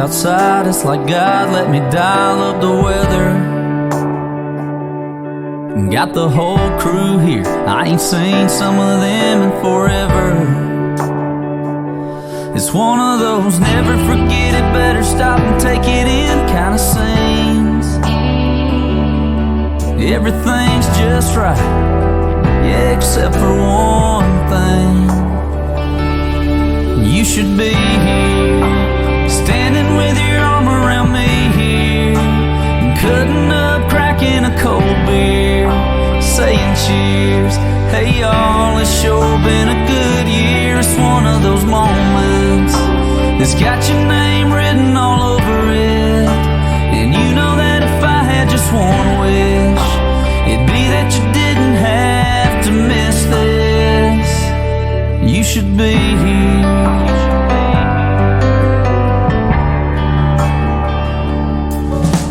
outside, it's like God let me dial up the weather. Got the whole crew here, I ain't seen some of them in forever. It's one of those never forget it, better stop and take it in kind of scenes. Everything's just right, yeah, except for one thing. You should be here, standing with your arm around me here, cutting up, cracking a cold beer, saying cheers. Hey y'all, it's sure been a good year. It's one of those moments that's got your name written all over it. And you know that if I had just one wish, it'd be that you didn't have to miss this. You should be here.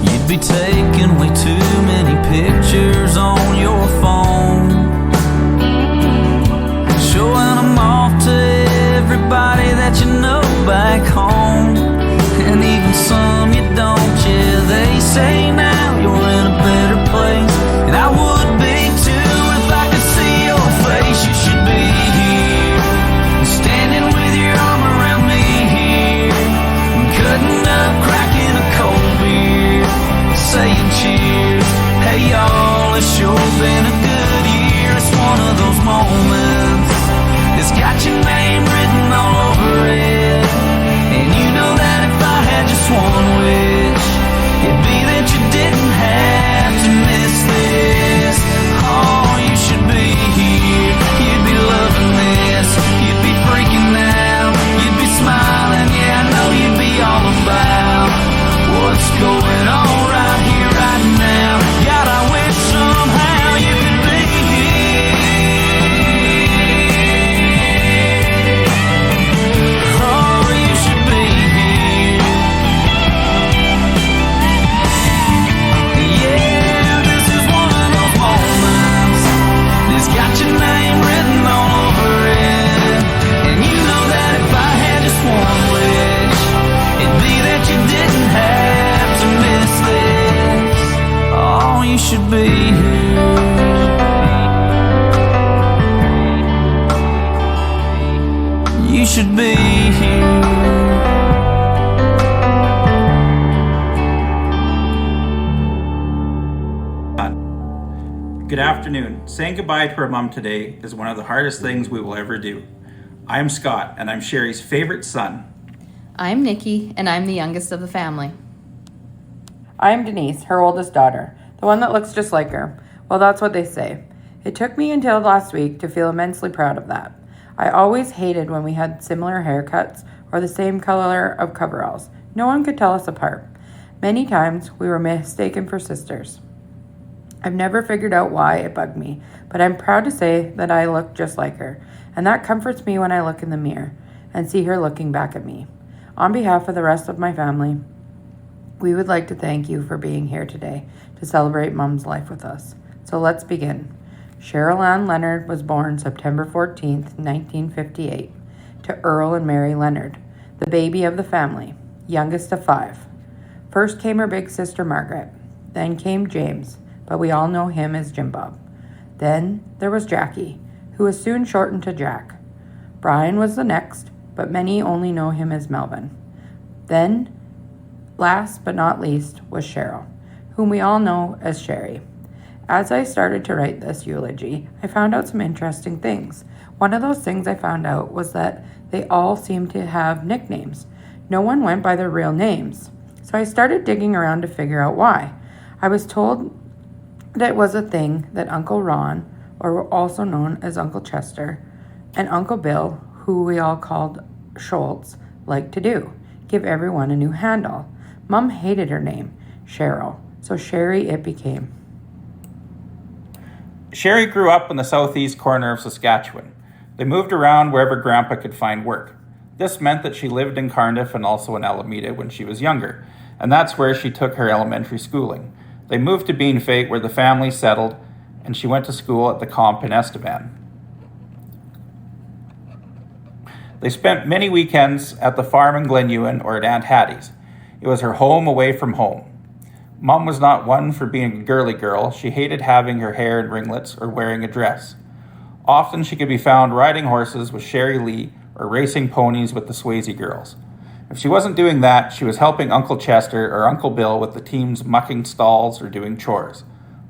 You'd be taking way too many pictures on your phone, showing them off to everybody that you know back home, and even some you don't. Yeah, they say now you're in a better place, and I would be too if I could see your face. You should be here, standing with your arm around me here, cutting up, cracking a cold beer, saying cheers. Hey y'all, it's sure been a good year. It's one of those moments, it's got your name written all over it. And you know that if I had just one wish, it'd be that you didn't have to miss this. Oh, you should be here, you'd be loving this, you'd be freaking out, you'd be smiling, yeah, I know you'd be all about what's going on right here, right now. God, I wish somehow you could be here. Oh, you should be here. Yeah, this is one of those moments that's got your name written all over it. And you know that if I had just one wish, it'd be that you didn't have to miss this. Oh, you should be here. You should be here. Good afternoon. Saying goodbye to our mom today is one of the hardest things we will ever do. I'm Scott, and I'm Sherry's favorite son. I'm Nikki, and I'm the youngest of the family. I'm Denise, her oldest daughter, the one that looks just like her. Well, that's what they say. It took me until last week to feel immensely proud of that. I always hated when we had similar haircuts or the same color of coveralls. No one could tell us apart. Many times we were mistaken for sisters. I've never figured out why it bugged me, but I'm proud to say that I look just like her, and that comforts me when I look in the mirror and see her looking back at me. On behalf of the rest of my family, we would like to thank you for being here today to celebrate Mom's life with us. So let's begin. Cheryl Ann Leonard was born September 14th, 1958, to Earl and Mary Leonard, the baby of the family, youngest of 5. First came her big sister Margaret, then came James, but we all know him as Jim Bob. Then there was Jackie, who was soon shortened to Jack. Brian was the next, but many only know him as Melvin. Then, last but not least, was Cheryl, whom we all know as Sherry. As I started to write this eulogy, I found out some interesting things. One of those things I found out was that they all seemed to have nicknames. No one went by their real names. So I started digging around to figure out why. I was told that it was a thing that Uncle Ron, or also known as Uncle Chester, and Uncle Bill, who we all called Schultz, liked to do. Give everyone a new handle. Mom hated her name, Cheryl, so Sherry it became. Sherry grew up in the southeast corner of Saskatchewan. They moved around wherever Grandpa could find work. This meant that she lived in Cardiff and also in Alameda when she was younger, and that's where she took her elementary schooling. They moved to Bean Fate, where the family settled, and she went to school at the Comp in Estevan. They spent many weekends at the farm in Glenewan or at Aunt Hattie's. It was her home away from home. Mom was not one for being a girly girl. She hated having her hair in ringlets or wearing a dress. Often she could be found riding horses with Sherry Lee or racing ponies with the Swayze girls. If she wasn't doing that, she was helping Uncle Chester or Uncle Bill with the team's mucking stalls or doing chores.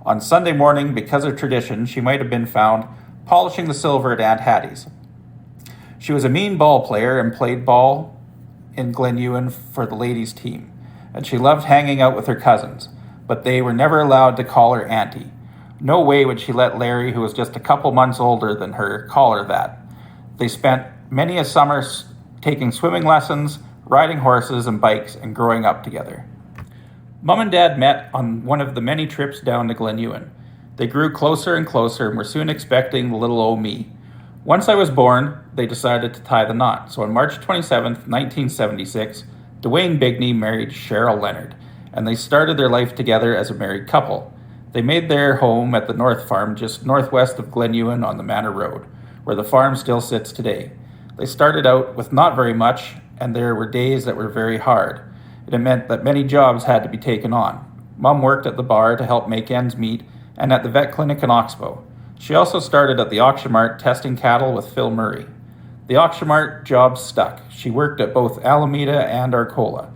On Sunday morning, because of tradition, she might have been found polishing the silver at Aunt Hattie's. She was a mean ball player and played ball in Glenewan for the ladies' team, and she loved hanging out with her cousins, but they were never allowed to call her Auntie. No way would she let Larry, who was just a couple months older than her, call her that. They spent many a summer taking swimming lessons, riding horses and bikes, and growing up together. Mom and Dad met on one of the many trips down to Glenewan. They grew closer and closer and were soon expecting the little old me. Once I was born, they decided to tie the knot. So on March 27th, 1976, Dwayne Bigney married Cheryl Leonard, and they started their life together as a married couple. They made their home at the North Farm, just northwest of Glenewan on the Manor Road, where the farm still sits today. They started out with not very much, and there were days that were very hard. It meant that many jobs had to be taken on. Mom worked at the bar to help make ends meet, and at the vet clinic in Oxbow. She also started at the auction mart testing cattle with Phil Murray. The auction mart job stuck. She worked at both Alameda and Arcola.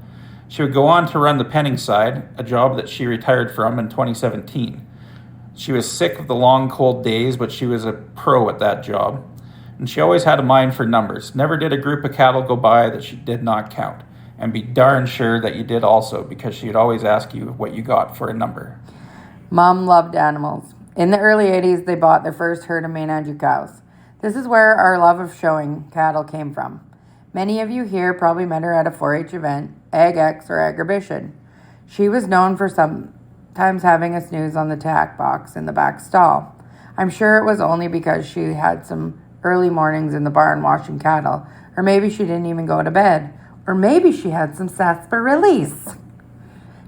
She would go on to run the penning side, a job that she retired from in 2017. She was sick of the long, cold days, but she was a pro at that job. And she always had a mind for numbers. Never did a group of cattle go by that she did not count. And be darn sure that you did also, because she'd always ask you what you got for a number. Mom loved animals. In the early 80s, they bought their first herd of Maine Anjou cows. This is where our love of showing cattle came from. Many of you here probably met her at a 4-H event, Ag-X or Agribition. She was known for sometimes having a snooze on the tack box in the back stall. I'm sure it was only because she had some early mornings in the barn washing cattle, or maybe she didn't even go to bed, or maybe she had some sarsaparillas.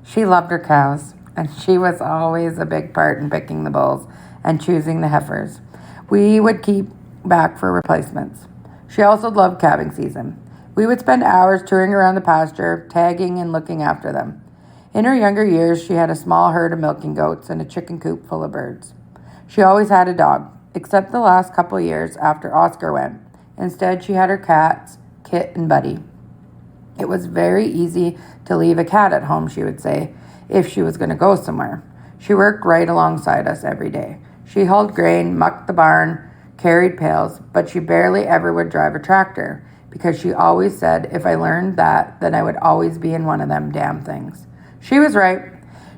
She loved her cows, and she was always a big part in picking the bulls and choosing the heifers. We would keep back for replacements. She also loved calving season. We would spend hours touring around the pasture, tagging and looking after them. In her younger years, she had a small herd of milking goats and a chicken coop full of birds. She always had a dog, except the last couple of years after Oscar went. Instead, she had her cats, Kit and Buddy. It was very easy to leave a cat at home, she would say, if she was going to go somewhere. She worked right alongside us every day. She hauled grain, mucked the barn, carried pails, but she barely ever would drive a tractor, because she always said if I learned that, then I would always be in one of them damn things. She was right.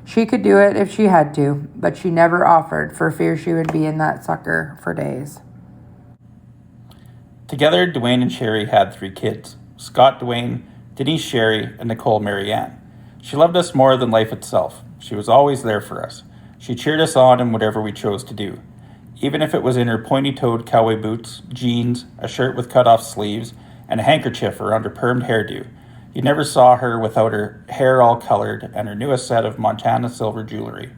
She could do it if she had to, but she never offered for fear she would be in that sucker for days. Together, Dwayne and Sherry had 3 kids: Scott Dwayne, Denise Sherry, and Nicole Marianne. She loved us more than life itself. She was always there for us. She cheered us on in whatever we chose to do. Even if it was in her pointy-toed cowboy boots, jeans, a shirt with cut-off sleeves, and a handkerchief around her permed hairdo, you never saw her without her hair all colored and her newest set of Montana silver jewelry.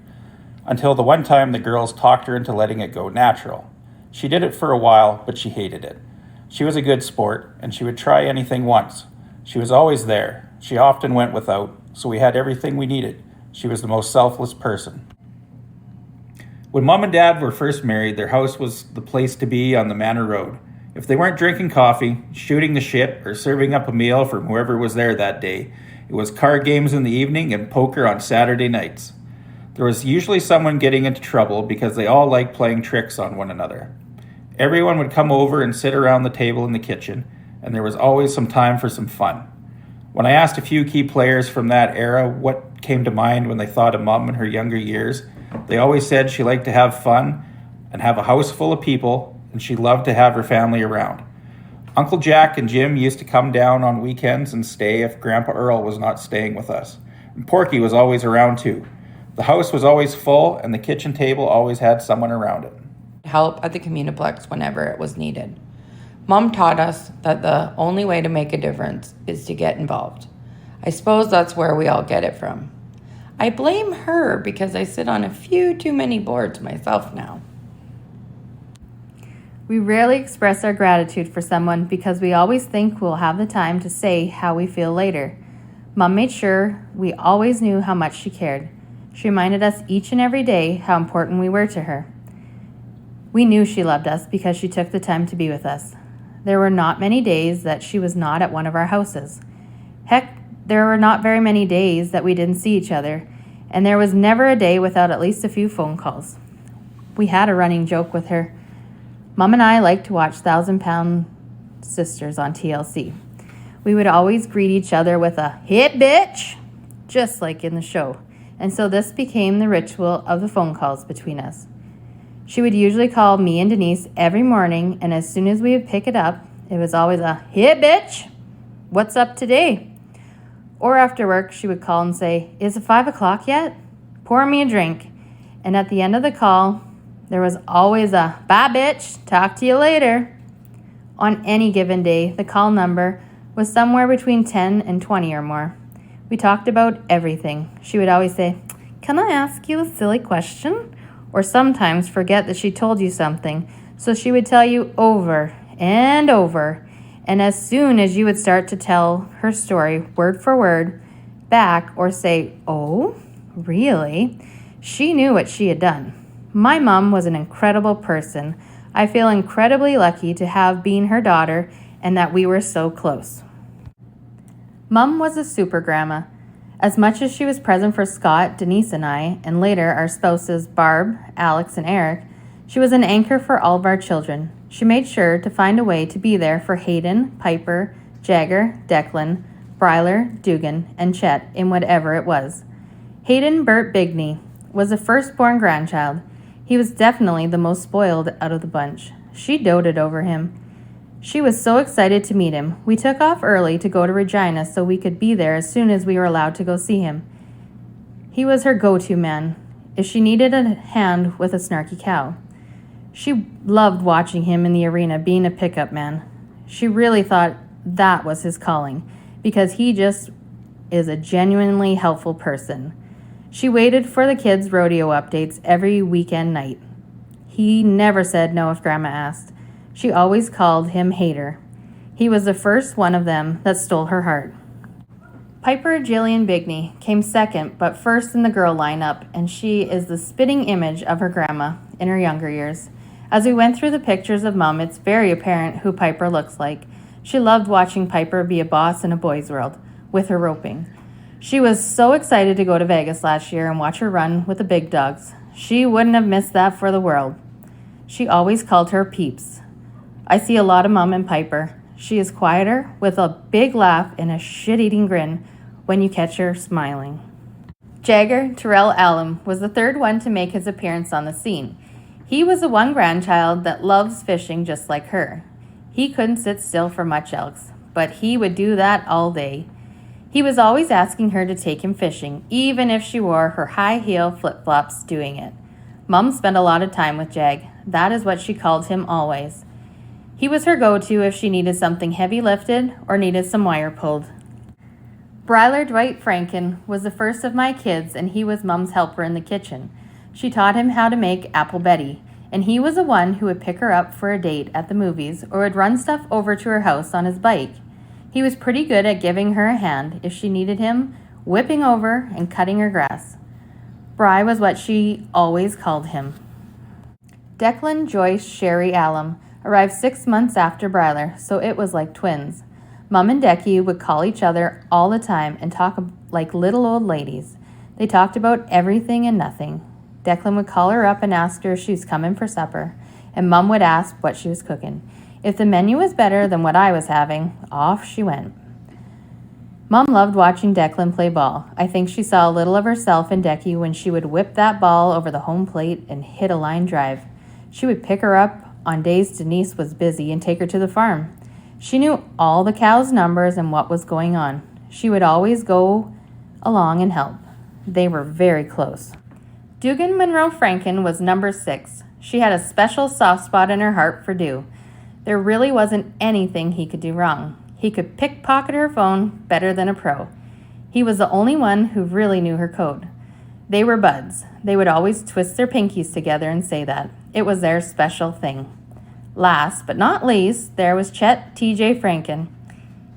Until the one time the girls talked her into letting it go natural. She did it for a while, but she hated it. She was a good sport, and she would try anything once. She was always there. She often went without, so we had everything we needed. She was the most selfless person. When Mom and Dad were first married, their house was the place to be on the Manor Road. If they weren't drinking coffee, shooting the shit, or serving up a meal from whoever was there that day, it was card games in the evening and poker on Saturday nights. There was usually someone getting into trouble because they all liked playing tricks on one another. Everyone would come over and sit around the table in the kitchen, and there was always some time for some fun. When I asked a few key players from that era what came to mind when they thought of Mom in her younger years, they always said she liked to have fun and have a house full of people, and she loved to have her family around. Uncle Jack and Jim used to come down on weekends and stay if Grandpa Earl was not staying with us. And Porky was always around too. The house was always full, and the kitchen table always had someone around it. Help at the Communiplex whenever it was needed. Mom taught us that the only way to make a difference is to get involved. I suppose that's where we all get it from. I blame her because I sit on a few too many boards myself now. We rarely express our gratitude for someone because we always think we'll have the time to say how we feel later. Mom made sure we always knew how much she cared. She reminded us each and every day how important we were to her. We knew she loved us because she took the time to be with us. There were not many days that she was not at one of our houses. Heck, there were not very many days that we didn't see each other, and there was never a day without at least a few phone calls. We had a running joke with her. Mom and I liked to watch 1,000-Pound Sisters on TLC. We would always greet each other with a "hit bitch," just like in the show. And so this became the ritual of the phone calls between us. She would usually call me and Denise every morning, and as soon as we would pick it up, it was always a "hit bitch, what's up today?" Or after work, she would call and say, "Is it 5 o'clock yet? Pour me a drink." And at the end of the call, there was always a "bye bitch, talk to you later." On any given day, the call number was somewhere between 10 and 20 or more. We talked about everything. She would always say, "Can I ask you a silly question?" Or sometimes forget that she told you something, so she would tell you over and over. And as soon as you would start to tell her story word for word back or say, "Oh, really?" she knew what she had done. My mom was an incredible person. I feel incredibly lucky to have been her daughter and that we were so close. Mom was a super grandma. As much as she was present for Scott, Denise, and I, and later our spouses Barb, Alex, and Eric, she was an anchor for all of our children. She made sure to find a way to be there for Hayden, Piper, Jagger, Declan, Bryler, Dugan, and Chet in whatever it was. Hayden Burt Bigney was the firstborn grandchild. He was definitely the most spoiled out of the bunch. She doted over him. She was so excited to meet him. We took off early to go to Regina so we could be there as soon as we were allowed to go see him. He was her go-to man if she needed a hand with a snarky cow. She loved watching him in the arena being a pickup man. She really thought that was his calling because he just is a genuinely helpful person. She waited for the kids' rodeo updates every weekend night. He never said no if Grandma asked. She always called him Hater. He was the first one of them that stole her heart. Piper Jillian Bigney came second but first in the girl lineup, and she is the spitting image of her grandma in her younger years. As we went through the pictures of Mom, it's very apparent who Piper looks like. She loved watching Piper be a boss in a boys' world with her roping. She was so excited to go to Vegas last year and watch her run with the big dogs. She wouldn't have missed that for the world. She always called her Peeps. I see a lot of Mom and Piper. She is quieter, with a big laugh and a shit-eating grin when you catch her smiling. Jagger Terrell Allen was the third one to make his appearance on the scene. He was the one grandchild that loves fishing just like her. He couldn't sit still for much else, but he would do that all day. He was always asking her to take him fishing, even if she wore her high-heel flip-flops doing it. Mom spent a lot of time with Jag. That is what she called him always. He was her go-to if she needed something heavy lifted or needed some wire pulled. Bryler Dwight Franken was the first of my kids, and he was Mom's helper in the kitchen. She taught him how to make Apple Betty, and he was the one who would pick her up for a date at the movies or would run stuff over to her house on his bike. He was pretty good at giving her a hand if she needed him, whipping over and cutting her grass. Bry was what she always called him. Declan Joyce Sherry Allen arrived 6 months after Bryler, so it was like twins. Mom and Decky would call each other all the time and talk like little old ladies. They talked about everything and nothing. Declan would call her up and ask her if she was coming for supper, and Mom would ask what she was cooking. If the menu was better than what I was having, off she went. Mom loved watching Declan play ball. I think she saw a little of herself in Decky when she would whip that ball over the home plate and hit a line drive. She would pick her up on days Denise was busy and take her to the farm. She knew all the cows' numbers and what was going on. She would always go along and help. They were very close. Dugan Monroe Franken was number 6. She had a special soft spot in her heart for Dew. There really wasn't anything he could do wrong. He could pickpocket her phone better than a pro. He was the only one who really knew her code. They were buds. They would always twist their pinkies together and say that. It was their special thing. Last but not least, there was Chet T.J. Franken.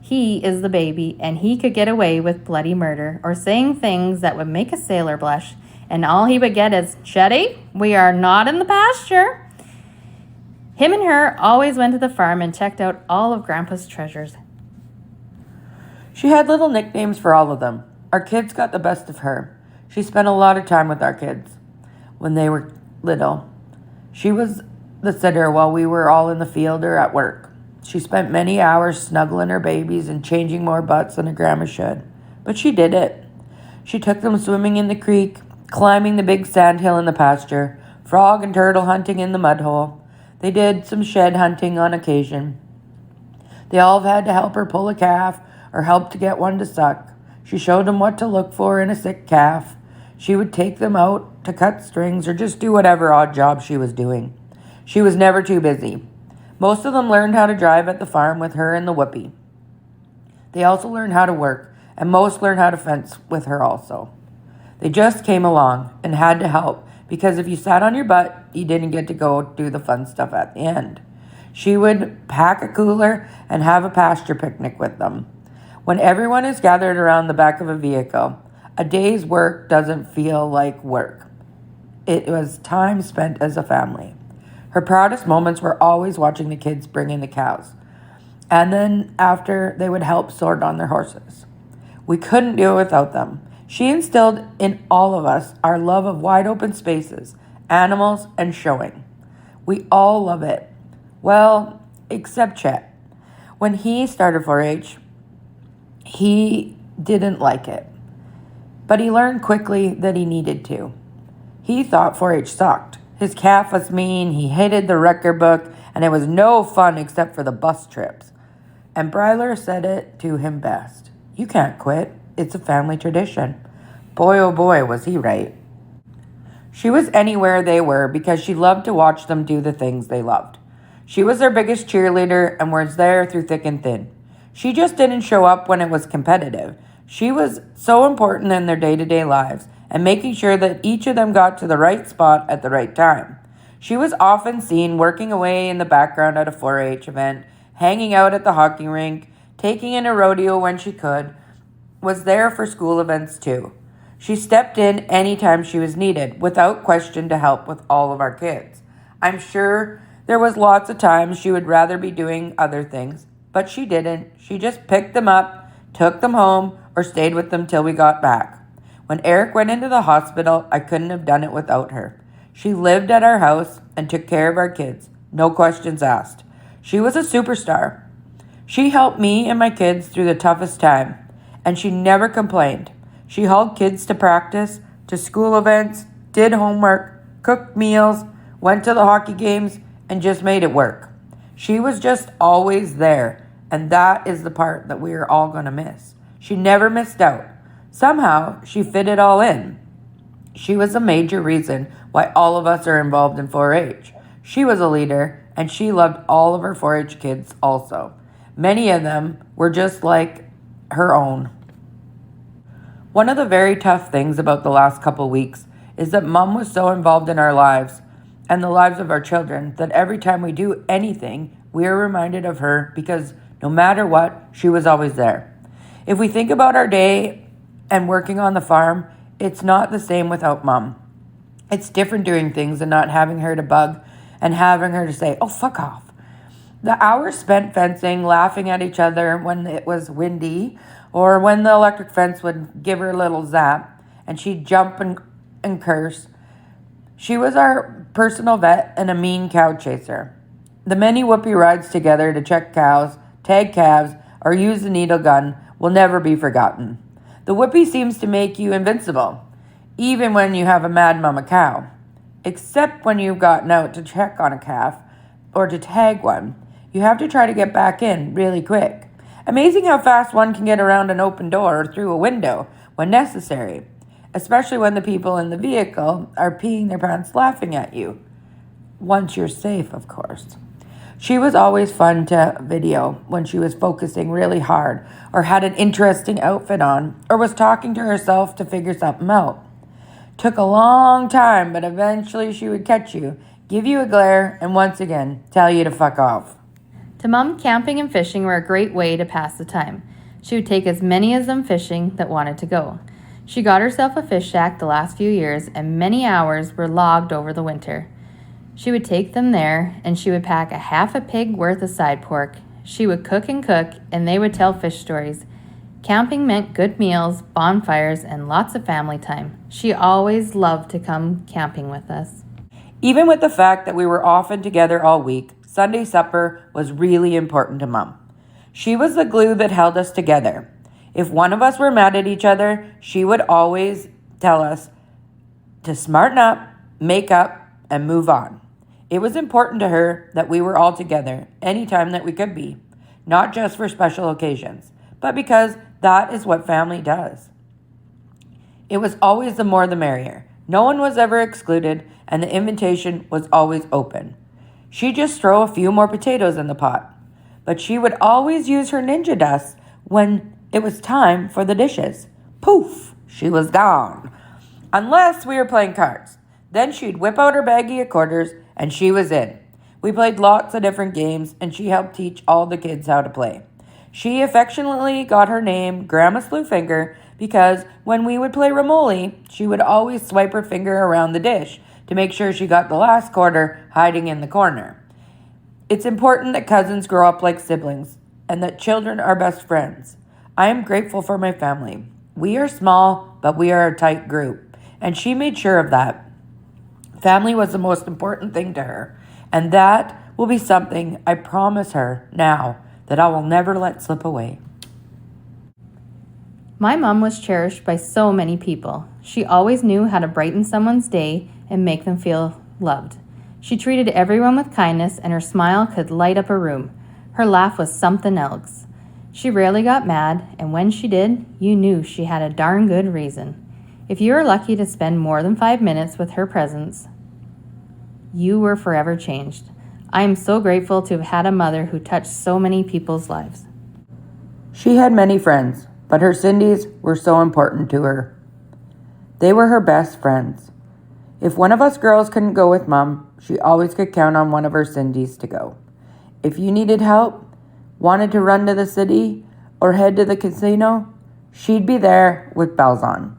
He is the baby, and he could get away with bloody murder or saying things that would make a sailor blush, and all he would get is, "Chetty, we are not in the pasture." Him and her always went to the farm and checked out all of Grandpa's treasures. She had little nicknames for all of them. Our kids got the best of her. She spent a lot of time with our kids when they were little. She was the sitter while we were all in the field or at work. She spent many hours snuggling her babies and changing more butts than a grandma should. But she did it. She took them swimming in the creek, climbing the big sand hill in the pasture, frog and turtle hunting in the mud hole. They did some shed hunting on occasion. They all had to help her pull a calf or help to get one to suck. She showed them what to look for in a sick calf. She would take them out to cut strings or just do whatever odd job she was doing. She was never too busy. Most of them learned how to drive at the farm with her and the whoopee. They also learned how to work, and most learned how to fence with her also. They just came along and had to help, because if you sat on your butt, you didn't get to go do the fun stuff at the end. She would pack a cooler and have a pasture picnic with them. When everyone is gathered around the back of a vehicle, a day's work doesn't feel like work. It was time spent as a family. Her proudest moments were always watching the kids bring in the cows. And then after, they would help sort on their horses. We couldn't do it without them. She instilled in all of us our love of wide open spaces, animals, and showing. We all love it. Well, except Chet. When he started 4-H, he didn't like it. But he learned quickly that he needed to. He thought 4-H sucked. His calf was mean, he hated the record book, and it was no fun except for the bus trips. And Bryler said it to him best. You can't quit. It's a family tradition. Boy, oh boy, was he right. She was anywhere they were because she loved to watch them do the things they loved. She was their biggest cheerleader and was there through thick and thin. She just didn't show up when it was competitive. She was so important in their day-to-day lives and making sure that each of them got to the right spot at the right time. She was often seen working away in the background at a 4-H event, hanging out at the hockey rink, taking in a rodeo when she could, was there for school events too. She stepped in anytime she was needed, without question, to help with all of our kids. I'm sure there was lots of times she would rather be doing other things, but she didn't. She just picked them up, took them home, or stayed with them till we got back. When Eric went into the hospital, I couldn't have done it without her. She lived at our house and took care of our kids, no questions asked. She was a superstar. She helped me and my kids through the toughest time, and she never complained. She hauled kids to practice, to school events, did homework, cooked meals, went to the hockey games, and just made it work. She was just always there, and that is the part that we are all going to miss. She never missed out. Somehow, she fit it all in. She was a major reason why all of us are involved in 4-H. She was a leader, and she loved all of her 4-H kids also. Many of them were just like her own. One of the very tough things about the last couple weeks is that Mom was so involved in our lives and the lives of our children that every time we do anything, we are reminded of her because no matter what, she was always there. If we think about our day and working on the farm, it's not the same without Mom. It's different doing things and not having her to bug and having her to say, oh, fuck off. The hours spent fencing, laughing at each other when it was windy, or when the electric fence would give her a little zap and she'd jump and curse. She was our personal vet and a mean cow chaser. The many whoopee rides together to check cows, tag calves, or use the needle gun will never be forgotten. The whoopee seems to make you invincible, even when you have a mad mama cow. Except when you've gotten out to check on a calf or to tag one. You have to try to get back in really quick. Amazing how fast one can get around an open door or through a window when necessary, especially when the people in the vehicle are peeing their pants laughing at you. Once you're safe, of course. She was always fun to video when she was focusing really hard or had an interesting outfit on or was talking to herself to figure something out. Took a long time, but eventually she would catch you, give you a glare, and once again, tell you to fuck off. To Mom, camping and fishing were a great way to pass the time. She would take as many of them fishing that wanted to go. She got herself a fish shack the last few years, and many hours were logged over the winter. She would take them there, and she would pack a half a pig worth of side pork. She would cook, and they would tell fish stories. Camping meant good meals, bonfires, and lots of family time. She always loved to come camping with us. Even with the fact that we were often together all week, Sunday supper was really important to Mom. She was the glue that held us together. If one of us were mad at each other, she would always tell us to smarten up, make up, and move on. It was important to her that we were all together anytime that we could be, not just for special occasions, but because that is what family does. It was always the more the merrier. No one was ever excluded, and the invitation was always open. She'd just throw a few more potatoes in the pot, but she would always use her ninja dust when it was time for the dishes. Poof, she was gone. Unless we were playing cards. Then she'd whip out her baggie of quarters, and she was in. We played lots of different games, and she helped teach all the kids how to play. She affectionately got her name Grandma Slewfinger because when we would play Ramoli, she would always swipe her finger around the dish to make sure she got the last quarter hiding in the corner. It's important that cousins grow up like siblings and that children are best friends. I am grateful for my family. We are small, but we are a tight group, and she made sure of that. Family was the most important thing to her, and that will be something I promise her now that I will never let slip away. My mom was cherished by so many people. She always knew how to brighten someone's day and make them feel loved. She treated everyone with kindness, and her smile could light up a room. Her laugh was something else. She rarely got mad, and when she did, you knew she had a darn good reason. If you were lucky to spend more than 5 minutes with her presence, you were forever changed. I am so grateful to have had a mother who touched so many people's lives. She had many friends, but her Cindy's were so important to her. They were her best friends. If one of us girls couldn't go with Mom, she always could count on one of her Cindy's to go. If you needed help, wanted to run to the city, or head to the casino, she'd be there with bells on.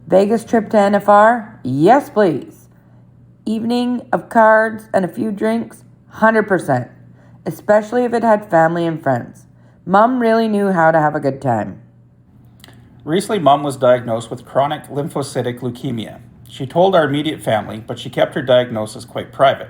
Vegas trip to NFR? Yes, please. Evening of cards and a few drinks? 100%. Especially if it had family and friends. Mom really knew how to have a good time. Recently, Mom was diagnosed with chronic lymphocytic leukemia. She told our immediate family, but she kept her diagnosis quite private.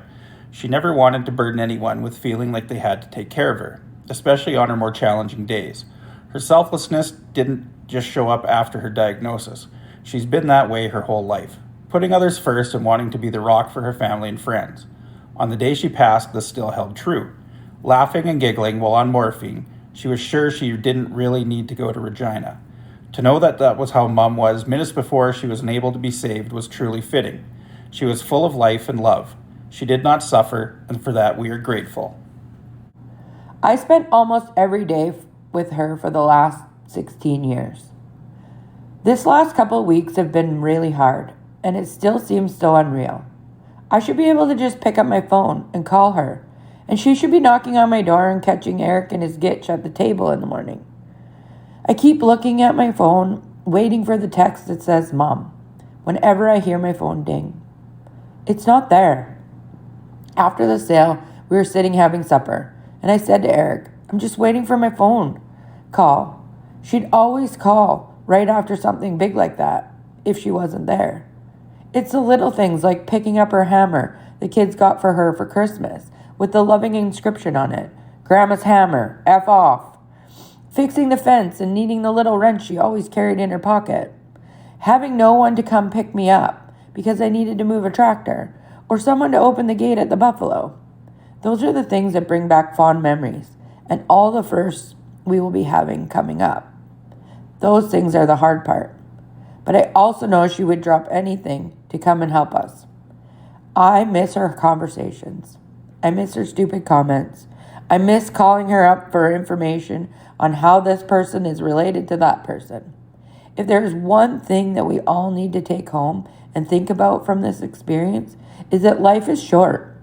She never wanted to burden anyone with feeling like they had to take care of her, especially on her more challenging days. Her selflessness didn't just show up after her diagnosis. She's been that way her whole life, putting others first and wanting to be the rock for her family and friends. On the day she passed, this still held true. Laughing and giggling while on morphine, she was sure she didn't really need to go to Regina. To know that that was how Mom was minutes before she was unable to be saved was truly fitting. She was full of life and love. She did not suffer, and for that we are grateful. I spent almost every day with her for the last 16 years. This last couple of weeks have been really hard, and it still seems so unreal. I should be able to just pick up my phone and call her, and she should be knocking on my door and catching Eric and his gitch at the table in the morning. I keep looking at my phone, waiting for the text that says Mom, whenever I hear my phone ding. It's not there. After the sale, we were sitting having supper, and I said to Eric, I'm just waiting for my phone call. She'd always call right after something big like that, if she wasn't there. It's the little things like picking up her hammer the kids got for her for Christmas, with the loving inscription on it, Grandma's hammer, F off. Fixing the fence and needing the little wrench she always carried in her pocket. Having no one to come pick me up because I needed to move a tractor, or someone to open the gate at the Buffalo. Those are the things that bring back fond memories, and all the firsts we will be having coming up. Those things are the hard part. But I also know she would drop anything to come and help us. I miss her conversations. I miss her stupid comments. I miss calling her up for information on how this person is related to that person. If there's one thing that we all need to take home and think about from this experience, is that life is short.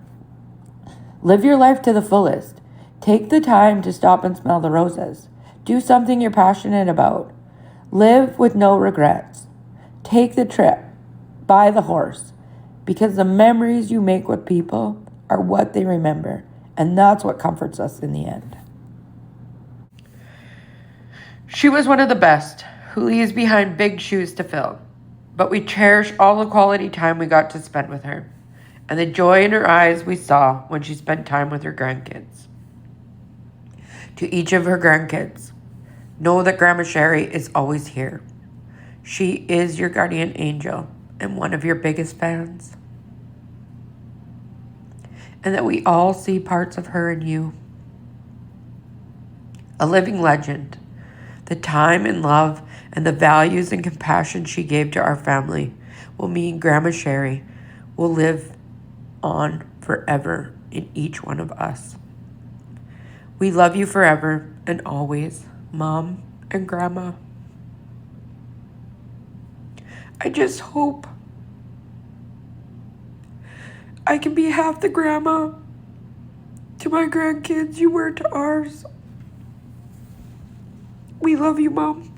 Live your life to the fullest. Take the time to stop and smell the roses. Do something you're passionate about. Live with no regrets. Take the trip. Buy the horse. Because the memories you make with people are what they remember. And that's what comforts us in the end. She was one of the best, who leaves behind big shoes to fill. But we cherish all the quality time we got to spend with her, and the joy in her eyes we saw when she spent time with her grandkids. To each of her grandkids, know that Grandma Sherry is always here. She is your guardian angel and one of your biggest fans. And that we all see parts of her in you. A living legend. The time and love and the values and compassion she gave to our family will mean Grandma Sherry will live on forever in each one of us. We love you forever and always, Mom and Grandma. I just hope I can be half the grandma to my grandkids you were to ours. We love you, Mom.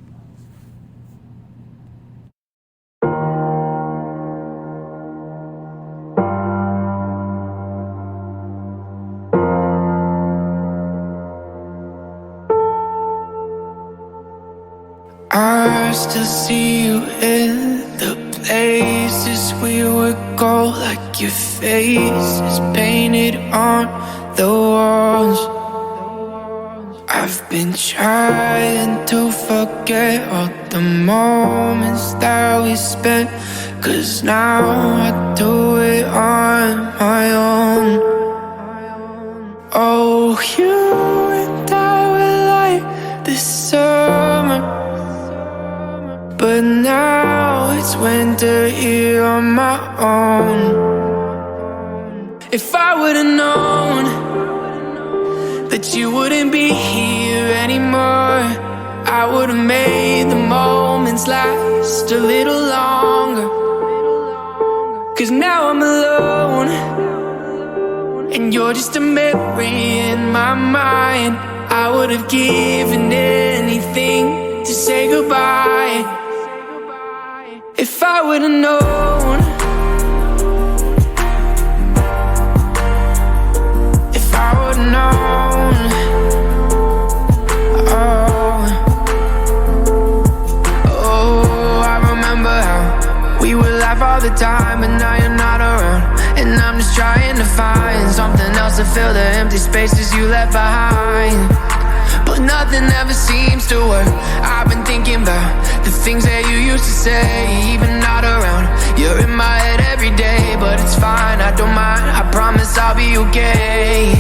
I still see you in the places we would go, like your face is painted on the walls. I've been trying to forget all the moments that we spent, 'cause now I do it on my own. Oh, you and I were like this summer, but now it's winter here on my own. If I would've known that you wouldn't be here anymore, I would've made the moments last a little longer. 'Cause now I'm alone, and you're just a memory in my mind. I would've given anything to say goodbye. If I would've known, if I would've known, oh, I remember how we would laugh all the time, but now you're not around, and I'm just trying to find something else to fill the empty spaces you left behind. But nothing ever seems to work. I've been thinking about the things that you used to say, even not around. You're in my head every day, but it's fine, I don't mind. I promise I'll be okay.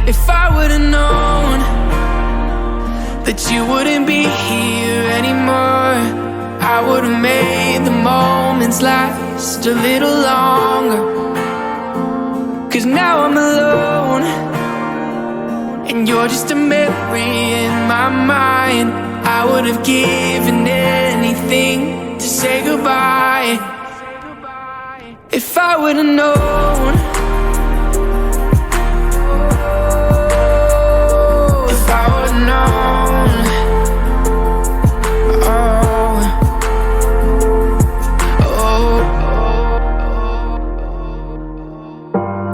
If I would've known that you wouldn't be here anymore, I would've made the moments last a little longer. 'Cause now I'm alone, and you're just a memory in my mind. I would've given anything to say goodbye. If I would've known